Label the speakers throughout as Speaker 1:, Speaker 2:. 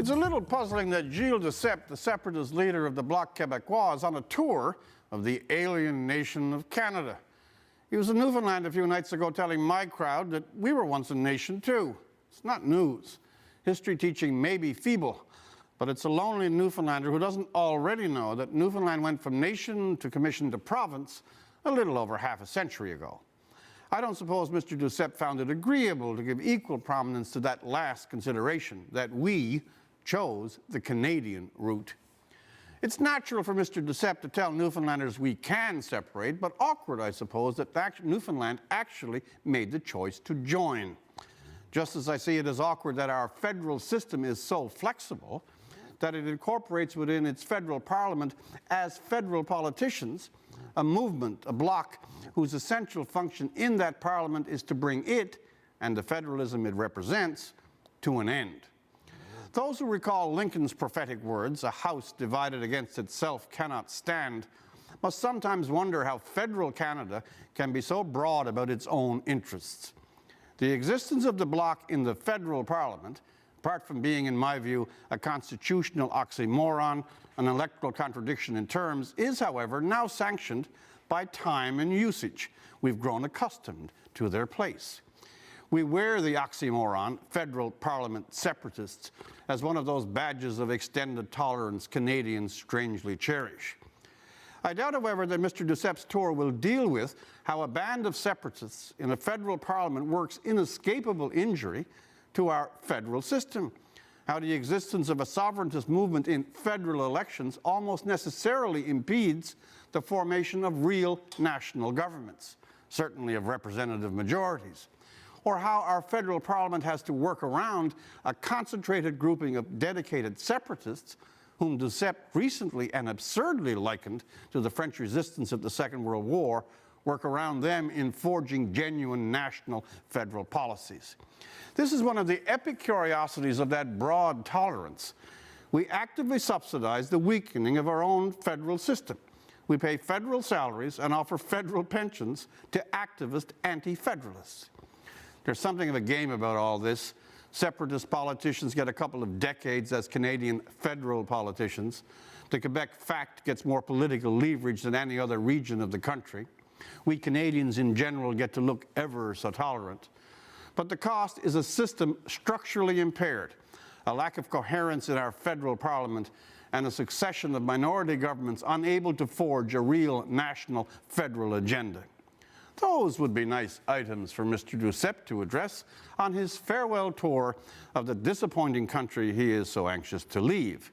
Speaker 1: It's a little puzzling that Gilles Duceppe, the separatist leader of the Bloc Québécois, is on a tour of the alien nation of Canada. He was in Newfoundland a few nights ago telling my crowd that we were once a nation too. It's not news. History teaching may be feeble, but it's a lonely Newfoundlander who doesn't already know that Newfoundland went from nation to commission to province a little over half a century ago. I don't suppose Mr. Duceppe found it agreeable to give equal prominence to that last consideration, that we chose the Canadian route. It's natural for Mr. Duceppe to tell Newfoundlanders we can separate, but awkward, I suppose, that Newfoundland actually made the choice to join. Just as I see it as awkward that our federal system is so flexible that it incorporates within its federal parliament as federal politicians a movement, a bloc, whose essential function in that parliament is to bring it and the federalism it represents to an end. Those who recall Lincoln's prophetic words, "A house divided against itself cannot stand," must sometimes wonder how federal Canada can be so broad about its own interests. The existence of the bloc in the federal parliament, apart from being, in my view, a constitutional oxymoron, an electoral contradiction in terms, is, however, now sanctioned by time and usage. We've grown accustomed to their place. We wear the oxymoron, federal parliament separatists, as one of those badges of extended tolerance Canadians strangely cherish. I doubt, however, that Mr. Duceppe's tour will deal with how a band of separatists in a federal parliament works inescapable injury to our federal system, how the existence of a sovereigntist movement in federal elections almost necessarily impedes the formation of real national governments, certainly of representative majorities, or how our federal parliament has to work around a concentrated grouping of dedicated separatists whom Duceppe recently and absurdly likened to the French resistance of the Second World War, work around them in forging genuine national federal policies. This is one of the epic curiosities of that broad tolerance. We actively subsidize the weakening of our own federal system. We pay federal salaries and offer federal pensions to activist anti-federalists. There's something of a game about all this. Separatist politicians get a couple of decades as Canadian federal politicians. The Quebec fact gets more political leverage than any other region of the country. We Canadians in general get to look ever so tolerant. But the cost is a system structurally impaired, a lack of coherence in our federal parliament, and a succession of minority governments unable to forge a real national federal agenda. Those would be nice items for Mr. Duceppe to address on his farewell tour of the disappointing country he is so anxious to leave,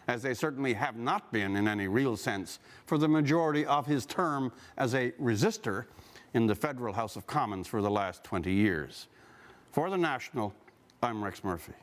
Speaker 1: as they certainly have not been in any real sense for the majority of his term as a resistor in the federal House of Commons for the last 20 years. For The National, I'm Rex Murphy.